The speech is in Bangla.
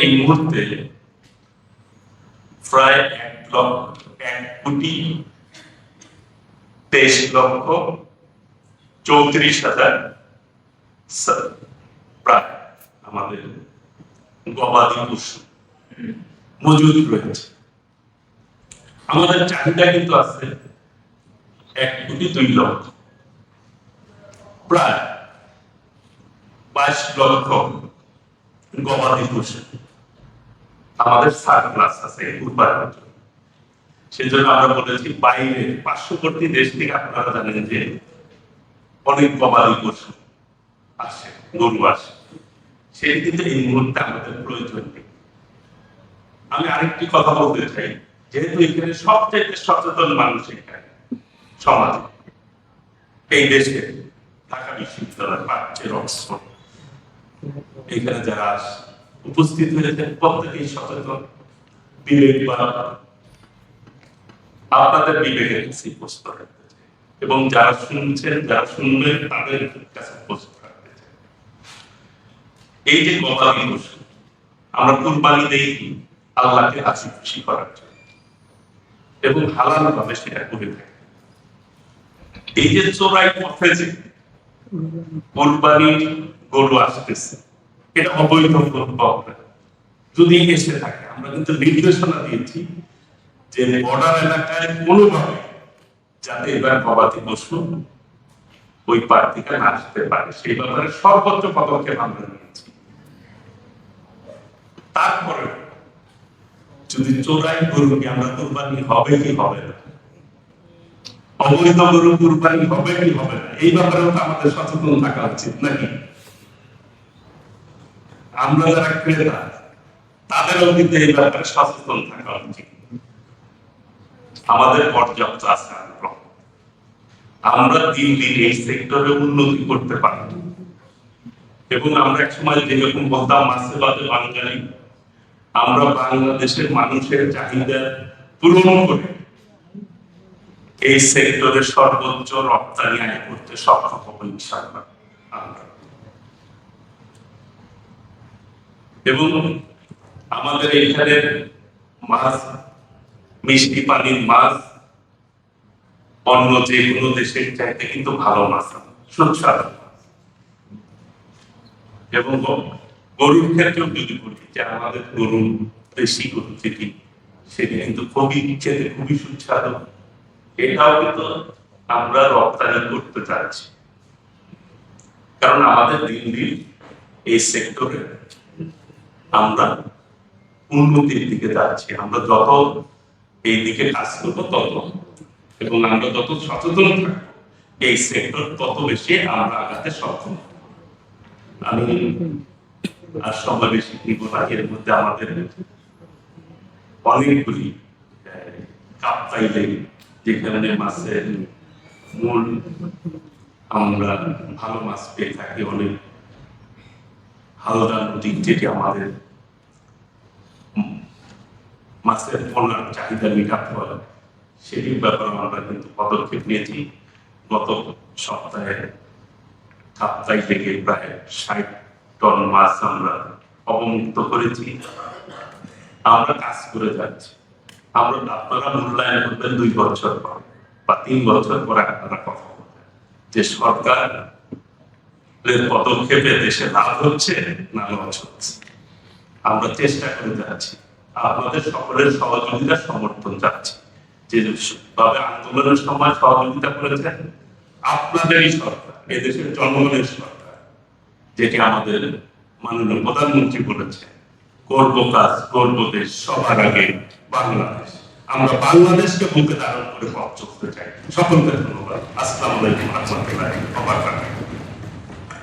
এই মুহূর্তে প্রায় 1,23,34,000 প্রায় আমাদের গবাদি পশু মজুদ রয়েছে। আমাদের চাহিদা কিন্তু আছে 1,02,00,000, প্রায় 22 লক্ষ গবাদি পশু আমাদের সারপ্লাস আছে উৎপাদন। সেজন্য আমরা বলেছি বাইরে পার্শ্ববর্তী দেশ থেকে আপনারা জানেন যে অনেক গবাদি পশু আসে, গরু আসে, সেই কিন্তু এই মুহূর্তে আমাদের প্রয়োজন নেই। আমি আরেকটি কথা বলতে চাই, যেহেতু এখানে সবচেয়ে সচেতন মানুষ এখানে সমাজ, এই দেশে ঢাকা বিশ্ববিদ্যালয়, প্রাচ্যের অক্সফোর্ড, এখানে যারা উপস্থিত হয়েছেন প্রত্যেকেই সচেতন, বিবেকবান। আপনাদের বিবেকের কাছে প্রশ্ন রাখতে চাই এবং যারা শুনছেন, যারা শুনবেন তাদের কাছে প্রশ্ন রাখতে চাই। এই যে গবাদি পশু আমরা কুরবানি দেই আল্লাহকে রাজি খুশি করার জন্য এবং হালাল ভাবে সেটা করে থাকি। এই যে চোরাই পথে যে কুরবানির গরু আসতেছে, এটা অবৈধ পথ। যদি এসে থাকে, আমরা কিন্তু নির্দেশনা দিয়েছি যে বর্ডার এলাকায় কোনোভাবে যাতে এবার গবাদি পশু ওই পার থেকে না আসতে পারে, সেই ব্যাপারে সর্বোচ্চ পদক্ষেপ আমরা নিয়েছি। তারপরে যদি চোরাই গরুকে আমরা কুরবানি হবে কি হবে না, অবৈধ গরু কুরবানি হবে কি হবে না, এই ব্যাপারেও তো আমাদের সচেতন থাকা উচিত নাকি? আমরা যারা ক্রেতা তাদেরও কিন্তু এই ব্যাপারে সচেতন থাকা উচিত। আমাদের পর্যাপ্ত আছে আগ্রহ, আমরা দিন দিন এই সেক্টরে উন্নতি করতে পারি এবং আমরা এক সময় যেরকম বলতাম মাছে বাদে বাঙালি, আমরা বাংলাদেশের মানুষের চাহিদা পূরণ করে এই সেক্টরে সর্বোচ্চ রপ্তানি আয় করতে সক্ষম হব ইনশাআল্লাহ। এবং আমাদের এইখানে মাছ, মিষ্টি পানির মাছ অন্য যে কোনো দেশের চাইতে কিন্তু ভালো মাছ, সুস্বাদু। এবং গরুর ক্ষেত্রেও যদি বলি যে আমাদের গরু, দেশি গরু যেটি, সেটি কিন্তু খেতে খুবই সুস্বাদু। এটাও কিন্তু আমরা রপ্তানি করতে চাচ্ছি, কারণ আমাদের দিন দিন এই সেক্টরে আমরা উন্নতির দিকে যাচ্ছি। আমরা যত এই দিকে কাজ করবো তত, এবং আমরা যত সচেতন থাকবো এই সেক্টর তত বেশি আমরা আগাতে সক্ষম। আমি আর সময় বেশি নিব না, এর মধ্যে আমাদের অনেকগুলি কাপ্তাই লেগে, যেখানে মাছের মূল আমরা ভালো মাছ পেয়ে থাকি, অনেক হালদা নদী, যেটি আমাদের মাছের পণ্যের চাহিদা মেটাতে হয়, সেটির ব্যাপারে আমরা কিন্তু পদক্ষেপ নিয়েছি। গত সপ্তাহে কাপ্তাই থেকে প্রায় 60 টন মাছ আমরা অবমুক্ত করেছি। আমরা কাজ করে যাচ্ছি। আপনারা মূল্যায়ন করবেন 2 বছর পর বা 3 বছর পরে, আপনারা কথা বলবেন যে সরকার পদক্ষেপে দেশে লাভ হচ্ছে না লস হচ্ছে। আমরা চেষ্টা করে যাচ্ছি, আপনাদের সকলের সহযোগিতা সমর্থন চাচ্ছি। যেভাবে আন্দোলনের সময় সহযোগিতা করেছেন আপনাদেরই সরকার, এদেশের জনগণের সরকার, যেটি আমাদের মাননীয় প্রধানমন্ত্রী বলেছে, করব কাজ করব দেশ সবার আগে বাংলাদেশ। আমরা বাংলাদেশকে বুকে ধারণ করে পথ চলতে চাই। সকলকে ধন্যবাদ। আসসালামু আলাইকুম ওয়া রাহমাতুল্লাহি ওয়া বারাকাতুহু।